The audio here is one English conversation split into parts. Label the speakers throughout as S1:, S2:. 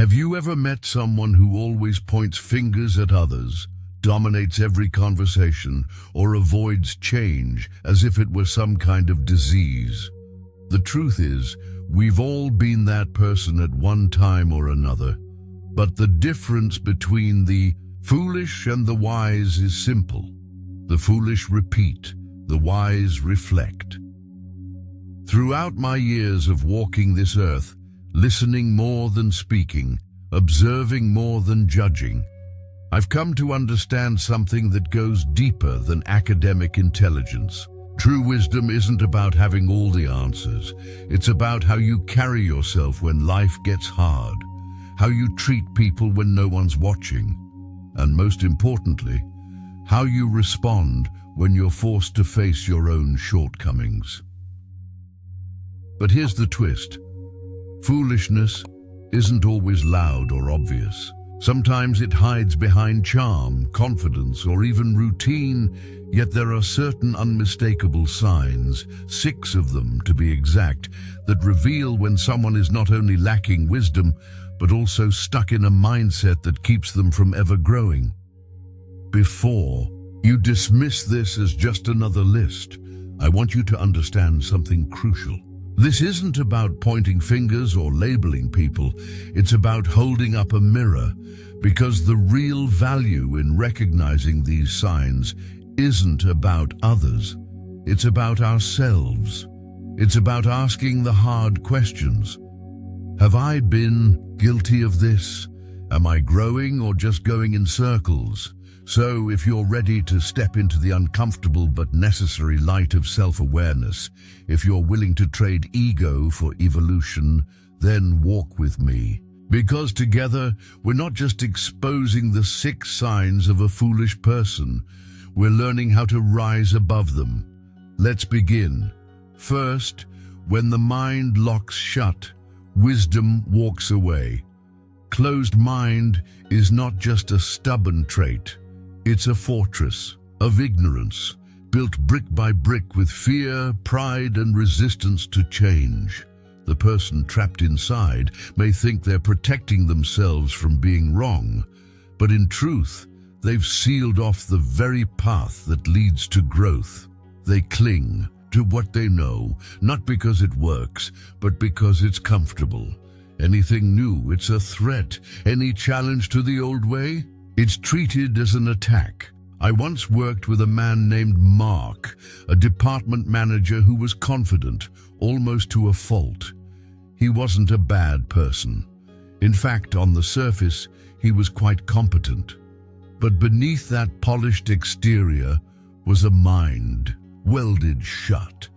S1: Have you ever met someone who always points fingers at others, dominates every conversation, or avoids change as if it were some kind of disease? The truth is, we've all been that person at one time or another. But the difference between the foolish and the wise is simple. The foolish repeat, the wise reflect. Throughout my years of walking this earth, listening more than speaking, observing more than judging, I've come to understand something that goes deeper than academic intelligence. True wisdom isn't about having all the answers. It's about how you carry yourself when life gets hard, how you treat people when no one's watching, and most importantly, how you respond when you're forced to face your own shortcomings. But here's the twist. Foolishness isn't always loud or obvious. Sometimes it hides behind charm, confidence, or even routine, yet there are certain unmistakable signs, 6 of them to be exact, that reveal when someone is not only lacking wisdom, but also stuck in a mindset that keeps them from ever growing. Before you dismiss this as just another list, I want you to understand something crucial. This isn't about pointing fingers or labeling people. It's about holding up a mirror, because the real value in recognizing these signs isn't about others. It's about ourselves. It's about asking the hard questions. Have I been guilty of this? Am I growing or just going in circles? So, if you're ready to step into the uncomfortable but necessary light of self-awareness, if you're willing to trade ego for evolution, then walk with me. Because together, we're not just exposing the 6 signs of a foolish person, we're learning how to rise above them. Let's begin. First, when the mind locks shut, wisdom walks away. Closed mind is not just a stubborn trait. It's a fortress of ignorance, built brick by brick with fear, pride, and resistance to change. The person trapped inside may think they're protecting themselves from being wrong, but in truth, they've sealed off the very path that leads to growth. They cling to what they know, not because it works, but because it's comfortable. Anything new, it's a threat. Any challenge to the old way, it's treated as an attack. I once worked with a man named Mark, a department manager who was confident, almost to a fault. He wasn't a bad person. In fact, on the surface, he was quite competent. But beneath that polished exterior was a mind welded shut.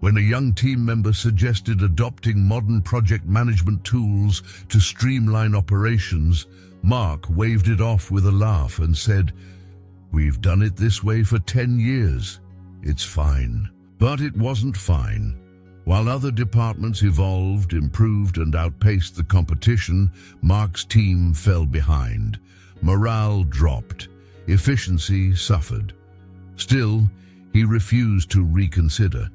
S1: When a young team member suggested adopting modern project management tools to streamline operations, Mark waved it off with a laugh and said, "We've done it this way for 10 years. It's fine." But it wasn't fine. While other departments evolved, improved, and outpaced the competition, Mark's team fell behind. Morale dropped. Efficiency suffered. Still, he refused to reconsider.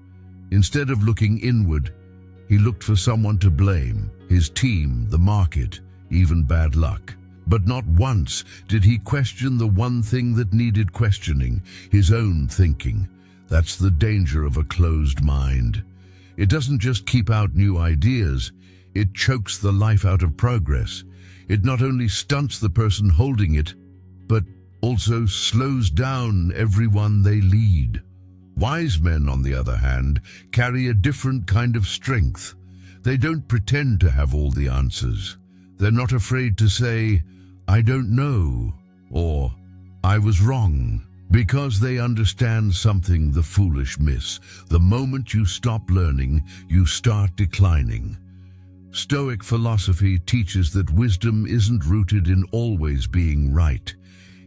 S1: Instead of looking inward, he looked for someone to blame: his team, the market, even bad luck. But not once did he question the one thing that needed questioning: his own thinking. That's the danger of a closed mind. It doesn't just keep out new ideas, it chokes the life out of progress. It not only stunts the person holding it, but also slows down everyone they lead. Wise men, on the other hand, carry a different kind of strength. They don't pretend to have all the answers. They're not afraid to say, "I don't know," or "I was wrong," because they understand something the foolish miss. The moment you stop learning, you start declining. Stoic philosophy teaches that wisdom isn't rooted in always being right.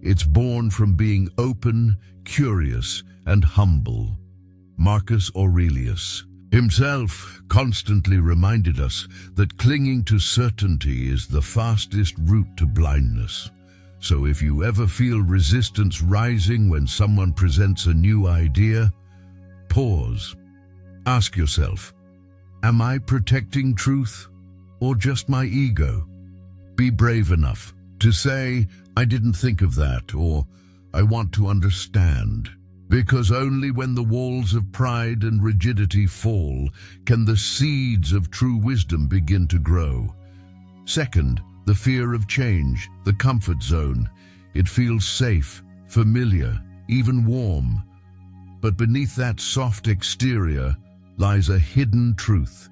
S1: It's born from being open, curious, and humble. Marcus Aurelius himself constantly reminded us that clinging to certainty is the fastest route to blindness. So if you ever feel resistance rising when someone presents a new idea, pause. Ask yourself, am I protecting truth or just my ego? Be brave enough to say, "I didn't think of that," or "I want to understand." Because only when the walls of pride and rigidity fall can the seeds of true wisdom begin to grow. Second, the fear of change, the comfort zone. It feels safe, familiar, even warm. But beneath that soft exterior lies a hidden truth.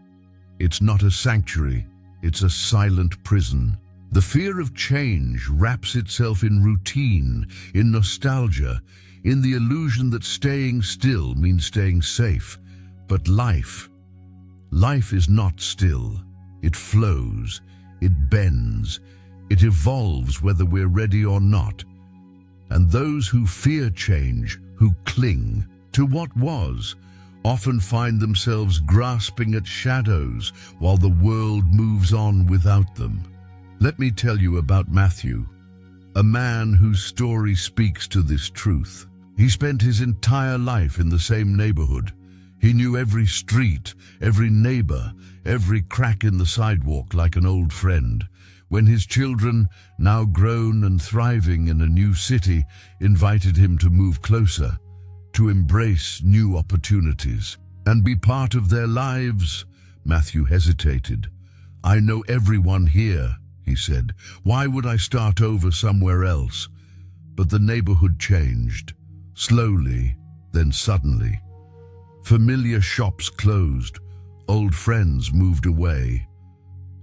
S1: It's not a sanctuary, it's a silent prison. The fear of change wraps itself in routine, in nostalgia, in the illusion that staying still means staying safe. But life is not still. It flows, it bends, it evolves whether we're ready or not. And those who fear change, who cling to what was, often find themselves grasping at shadows while the world moves on without them. Let me tell you about Matthew, a man whose story speaks to this truth. He spent his entire life in the same neighborhood. He knew every street, every neighbor, every crack in the sidewalk like an old friend. When his children, now grown and thriving in a new city, invited him to move closer, to embrace new opportunities, and be part of their lives, Matthew hesitated. "I know everyone here," he said. "Why would I start over somewhere else?" But the neighborhood changed. Slowly, then suddenly. Familiar shops closed, old friends moved away,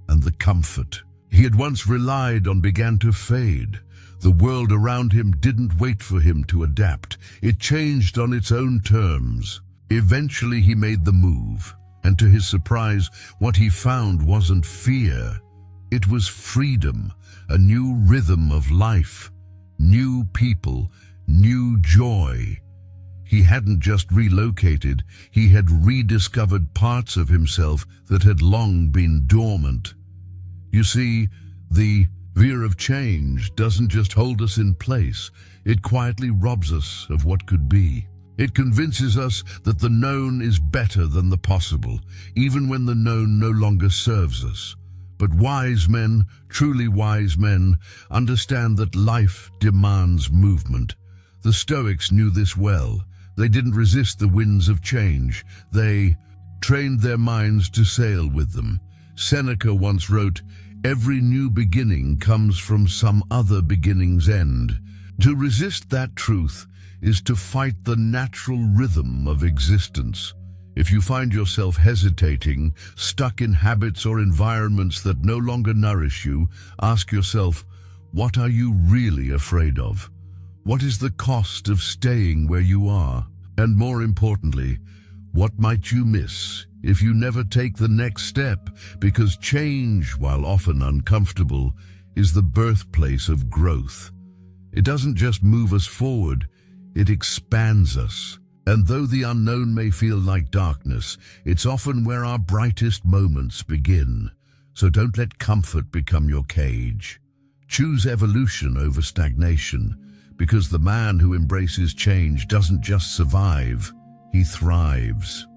S1: and the comfort he had once relied on began to fade. The world around him didn't wait for him to adapt. It changed on its own terms. Eventually he made the move, and to his surprise, what he found wasn't fear. It was freedom, a new rhythm of life, new people, new joy. He hadn't just relocated, he had rediscovered parts of himself that had long been dormant. You see, the fear of change doesn't just hold us in place, it quietly robs us of what could be. It convinces us that the known is better than the possible, even when the known no longer serves us. But wise men, truly wise men, understand that life demands movement. The Stoics knew this well. They didn't resist the winds of change. They trained their minds to sail with them. Seneca once wrote, "Every new beginning comes from some other beginning's end." To resist that truth is to fight the natural rhythm of existence. If you find yourself hesitating, stuck in habits or environments that no longer nourish you, ask yourself, what are you really afraid of? What is the cost of staying where you are? And more importantly, what might you miss if you never take the next step? Because change, while often uncomfortable, is the birthplace of growth. It doesn't just move us forward, it expands us. And though the unknown may feel like darkness, it's often where our brightest moments begin. So don't let comfort become your cage. Choose evolution over stagnation, because the man who embraces change doesn't just survive, he thrives.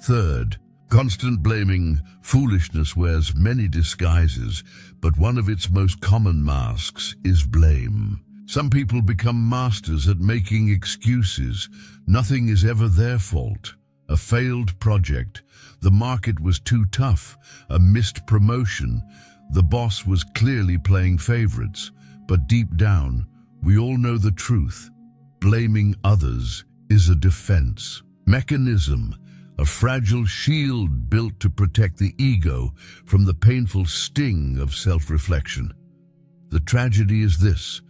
S1: Third, constant blaming. Foolishness wears many disguises, but one of its most common masks is blame. Some people become masters at making excuses. Nothing is ever their fault. A failed project, the market was too tough, a missed promotion, the boss was clearly playing favorites. But deep down, we all know the truth. Blaming others is a defense mechanism, a fragile shield built to protect the ego from the painful sting of self-reflection. The tragedy is this: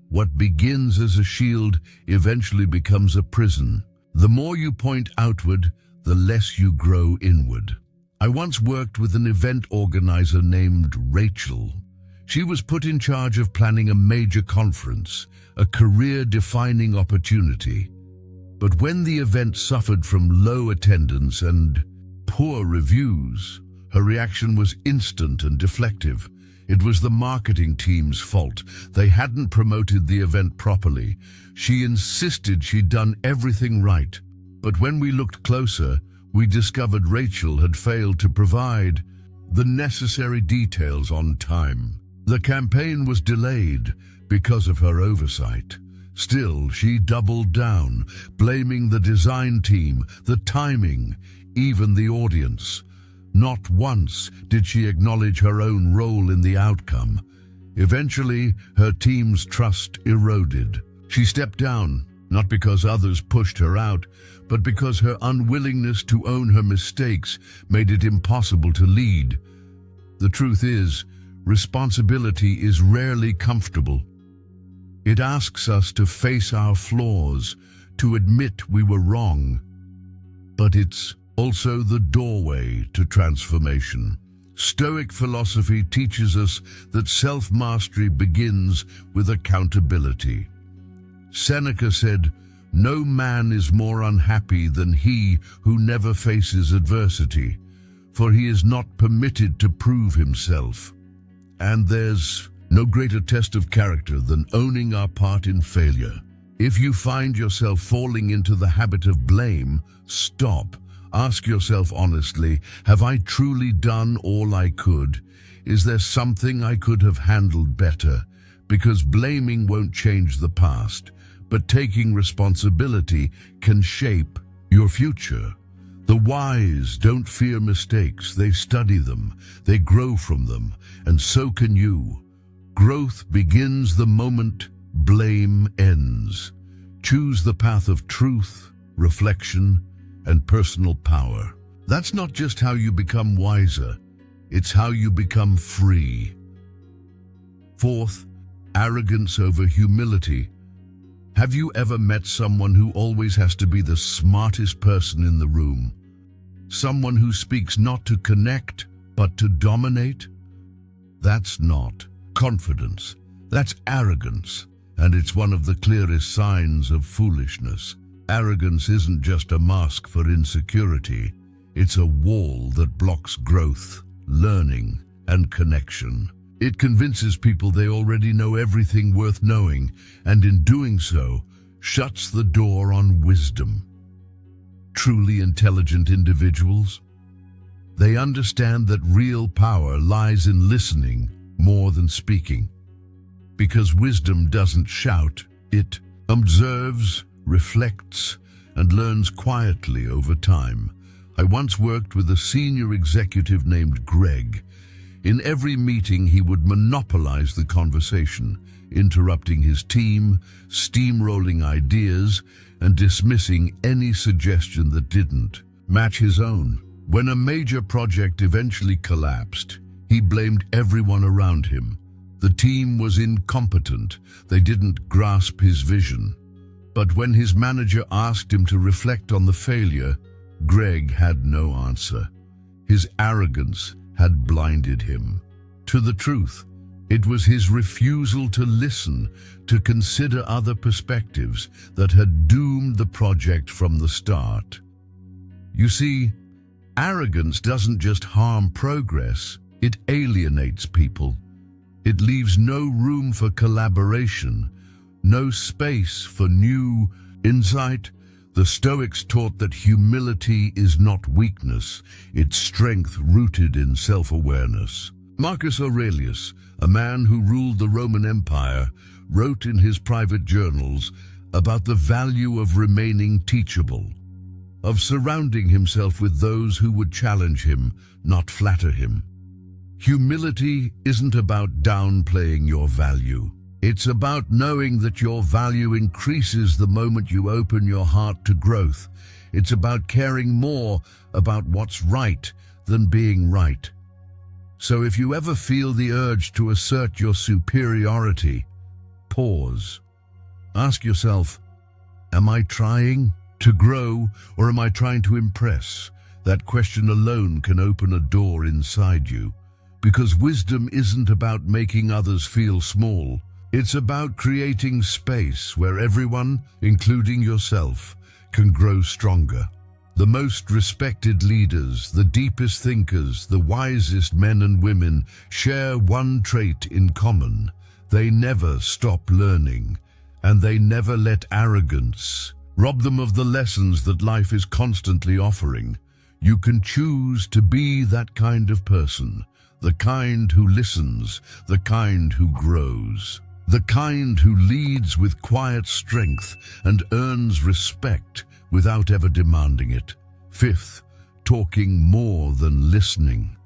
S1: what begins as a shield eventually becomes a prison. The more you point outward, the less you grow inward. I once worked with an event organizer named Rachel. She was put in charge of planning a major conference, a career-defining opportunity. But when the event suffered from low attendance and poor reviews, her reaction was instant and deflective. It was the marketing team's fault. They hadn't promoted the event properly. She insisted she'd done everything right. But when we looked closer, we discovered Rachel had failed to provide the necessary details on time. The campaign was delayed because of her oversight. Still, she doubled down, blaming the design team, the timing, even the audience. Not once did she acknowledge her own role in the outcome. Eventually, her team's trust eroded. She stepped down, not because others pushed her out, but because her unwillingness to own her mistakes made it impossible to lead. The truth is, responsibility is rarely comfortable. It asks us to face our flaws, to admit we were wrong. But it's also the doorway to transformation. Stoic philosophy teaches us that self-mastery begins with accountability. Seneca said, "No man is more unhappy than he who never faces adversity, for he is not permitted to prove himself." And there's no greater test of character than owning our part in failure. If you find yourself falling into the habit of blame, stop. Ask yourself honestly, have I truly done all I could? Is there something I could have handled better? Because blaming won't change the past, but taking responsibility can shape your future. The wise don't fear mistakes, they study them, they grow from them, and so can you. Growth begins the moment blame ends. Choose the path of truth, reflection, and personal power. That's not just how you become wiser, it's how you become free. Fourth, arrogance over humility. Have you ever met someone who always has to be the smartest person in the room? Someone who speaks not to connect, but to dominate? That's not confidence. That's arrogance, and it's one of the clearest signs of foolishness. Arrogance isn't just a mask for insecurity. It's a wall that blocks growth, learning, and connection. It convinces people they already know everything worth knowing, and in doing so, shuts the door on wisdom. Truly intelligent individuals, they understand that real power lies in listening more than speaking. Because wisdom doesn't shout, it observes, reflects, and learns quietly over time. I once worked with a senior executive named Greg. In every meeting, he would monopolize the conversation, interrupting his team, steamrolling ideas, and dismissing any suggestion that didn't match his own. When a major project eventually collapsed, he blamed everyone around him. The team was incompetent. They didn't grasp his vision. But when his manager asked him to reflect on the failure, Greg had no answer. His arrogance had blinded him to the truth. It was his refusal to listen, to consider other perspectives, that had doomed the project from the start. You see, arrogance doesn't just harm progress, it alienates people. It leaves no room for collaboration, no space for new insight. The Stoics taught that humility is not weakness, it's strength rooted in self-awareness. Marcus Aurelius, a man who ruled the Roman Empire, wrote in his private journals about the value of remaining teachable, of surrounding himself with those who would challenge him, not flatter him. Humility isn't about downplaying your value. It's about knowing that your value increases the moment you open your heart to growth. It's about caring more about what's right than being right. So if you ever feel the urge to assert your superiority, pause. Ask yourself, am I trying to grow or am I trying to impress? That question alone can open a door inside you. Because wisdom isn't about making others feel small. It's about creating space where everyone, including yourself, can grow stronger. The most respected leaders, the deepest thinkers, the wisest men and women share one trait in common. They never stop learning, and they never let arrogance rob them of the lessons that life is constantly offering. You can choose to be that kind of person. the kind who listens, the kind who grows, the kind who leads with quiet strength and earns respect without ever demanding it. Fifth, talking more than listening.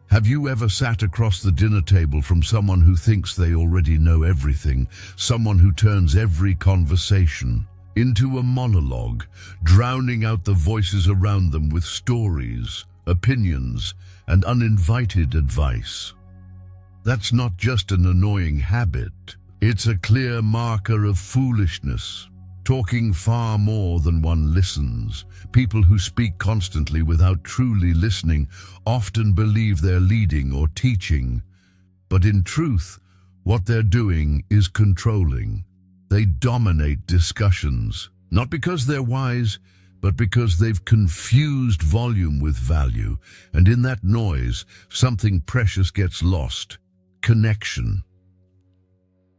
S1: Have you ever sat across the dinner table from someone who thinks they already know everything, someone who turns every conversation into a monologue, drowning out the voices around them with stories, opinions, and uninvited advice? That's not just an annoying habit, it's a clear marker of foolishness. Talking far more than one listens. People who speak constantly without truly listening often believe they're leading or teaching. But in truth, what they're doing is controlling. They dominate discussions, not because they're wise, but because they've confused volume with value. And in that noise, something precious gets lost: connection.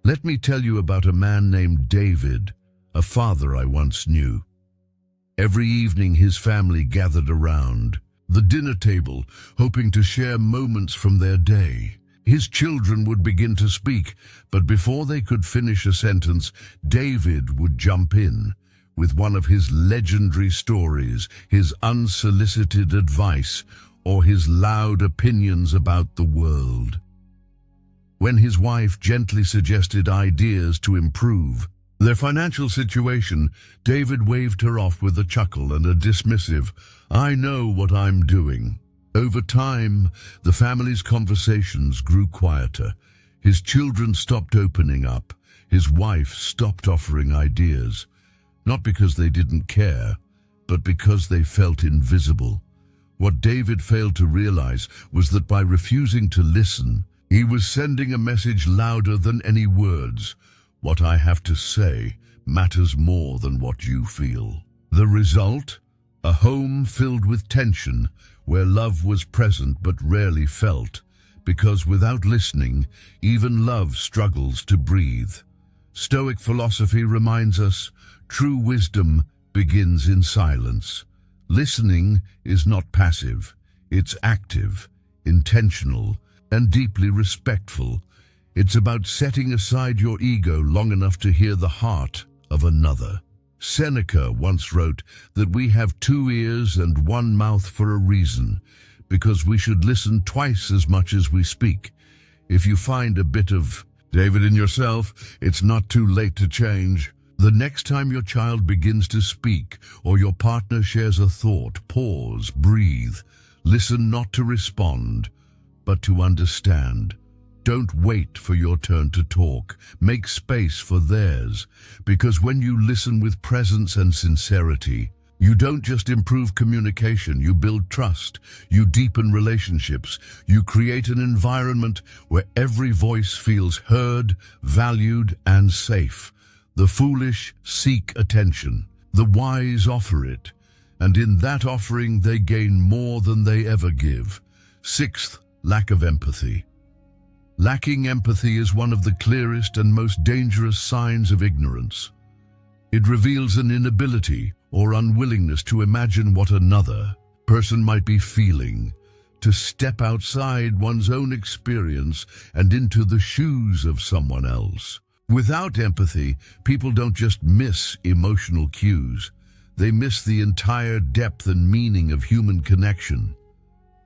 S1: Let me tell you about a man named David, a father I once knew. Every evening his family gathered around the dinner table, hoping to share moments from their day. His children would begin to speak, but before they could finish a sentence, David would jump in with one of his legendary stories, his unsolicited advice, or his loud opinions about the world. When his wife gently suggested ideas to improve their financial situation, David waved her off with a chuckle and a dismissive, "I know what I'm doing." Over time, the family's conversations grew quieter. His children stopped opening up. His wife stopped offering ideas, not because they didn't care, but because they felt invisible. What David failed to realize was that by refusing to listen, he was sending a message louder than any words. What I have to say matters more than what you feel. The result? A home filled with tension, where love was present but rarely felt, because without listening, even love struggles to breathe. Stoic philosophy reminds us, true wisdom begins in silence. Listening is not passive, it's active, intentional, and deeply respectful. It's about setting aside your ego long enough to hear the heart of another. Seneca once wrote that we have 2 ears and 1 mouth for a reason, because we should listen twice as much as we speak. If you find a bit of David in yourself, it's not too late to change. The next time your child begins to speak or your partner shares a thought, pause, breathe. Listen not to respond, but to understand. Don't wait for your turn to talk. Make space for theirs, because when you listen with presence and sincerity, you don't just improve communication, you build trust, you deepen relationships, you create an environment where every voice feels heard, valued, and safe. The foolish seek attention, the wise offer it, and in that offering they gain more than they ever give. Sixth, lack of empathy. Lacking empathy is one of the clearest and most dangerous signs of ignorance. It reveals an inability or unwillingness to imagine what another person might be feeling, to step outside one's own experience and into the shoes of someone else. Without empathy, people don't just miss emotional cues, they miss the entire depth and meaning of human connection.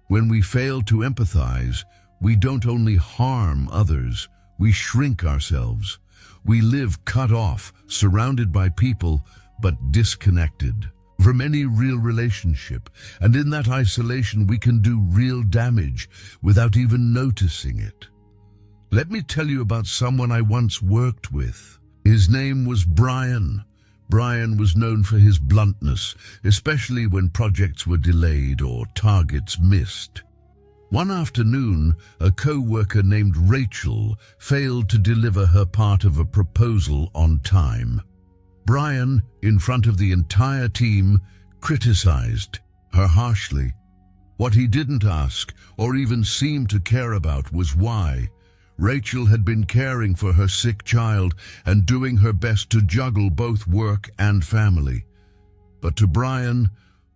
S1: When we fail to empathize, we don't only harm others, we shrink ourselves. We live cut off, surrounded by people, but disconnected from any real relationship. And in that isolation, we can do real damage without even noticing it. Let me tell you about someone I once worked with. His name was Brian. Brian was known for his bluntness, especially when projects were delayed or targets missed. One afternoon, a co-worker named Rachel failed to deliver her part of a proposal on time. Brian, in front of the entire team, criticized her harshly. What he didn't ask, or even seem to care about, was why. Rachel had been caring for her sick child and doing her best to juggle both work and family. But to Brian,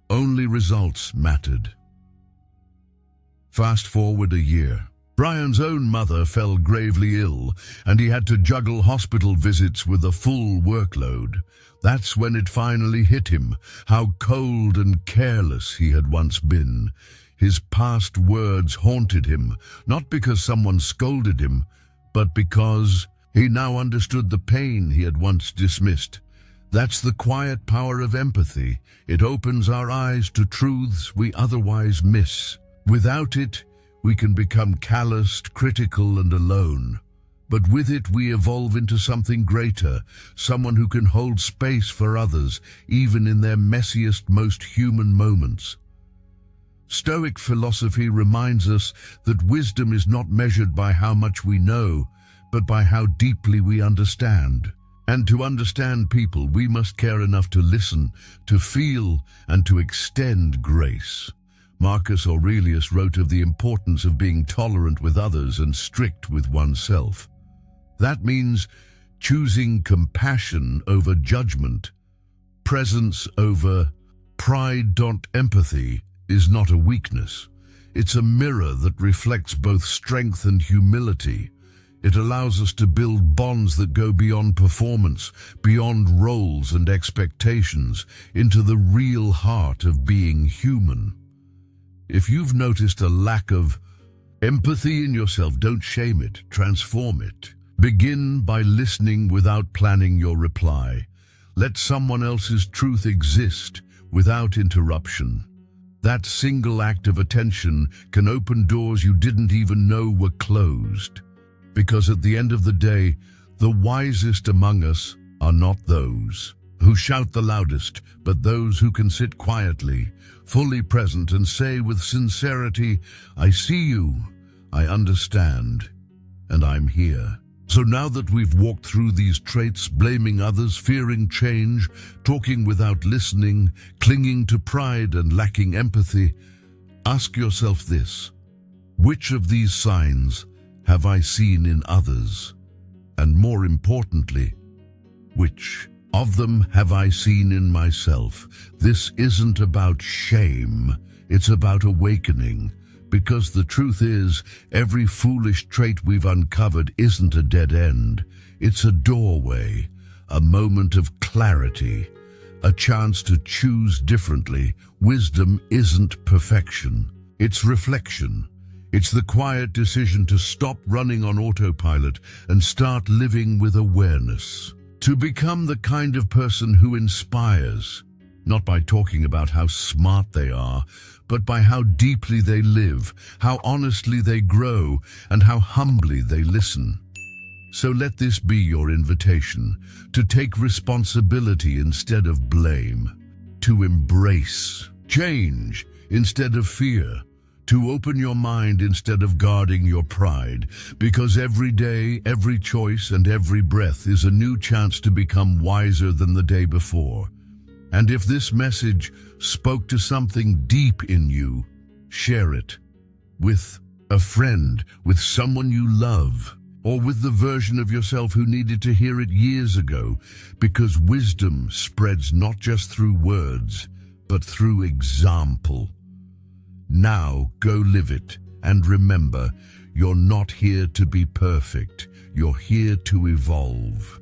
S1: only results mattered. Fast forward a year. Brian's own mother fell gravely ill, and he had to juggle hospital visits with a full workload. That's when it finally hit him, how cold and careless he had once been. His past words haunted him, not because someone scolded him, but because he now understood the pain he had once dismissed. That's the quiet power of empathy. It opens our eyes to truths we otherwise miss. Without it, we can become calloused, critical, and alone. But with it, we evolve into something greater, someone who can hold space for others, even in their messiest, most human moments. Stoic philosophy reminds us that wisdom is not measured by how much we know, but by how deeply we understand. And to understand people, we must care enough to listen, to feel, and to extend grace. Marcus Aurelius wrote of the importance of being tolerant with others and strict with oneself. That means choosing compassion over judgment, presence over pride. Empathy is not a weakness. It's a mirror that reflects both strength and humility. It allows us to build bonds that go beyond performance, beyond roles and expectations, into the real heart of being human. If you've noticed a lack of empathy in yourself, don't shame it, transform it. Begin by listening without planning your reply. Let someone else's truth exist without interruption. That single act of attention can open doors you didn't even know were closed. Because at the end of the day, the wisest among us are not those who shout the loudest, but those who can sit quietly, fully present, and say with sincerity, "I see you, I understand, and I'm here." So now that we've walked through these traits, blaming others, fearing change, talking without listening, clinging to pride and lacking empathy, ask yourself this: which of these signs have I seen in others? And more importantly, which of them have I seen in myself? This isn't about shame, it's about awakening. Because the truth is, every foolish trait we've uncovered isn't a dead end. It's a doorway, a moment of clarity, a chance to choose differently. Wisdom isn't perfection, it's reflection. It's the quiet decision to stop running on autopilot and start living with awareness. To become the kind of person who inspires, not by talking about how smart they are, but by how deeply they live, how honestly they grow, and how humbly they listen. So let this be your invitation to take responsibility instead of blame, to embrace change instead of fear, to open your mind instead of guarding your pride, because every day, every choice, and every breath is a new chance to become wiser than the day before. And if this message spoke to something deep in you, share it with a friend, with someone you love, or with the version of yourself who needed to hear it years ago, because wisdom spreads not just through words, but through example. Now go live it, and remember, you're not here to be perfect, you're here to evolve.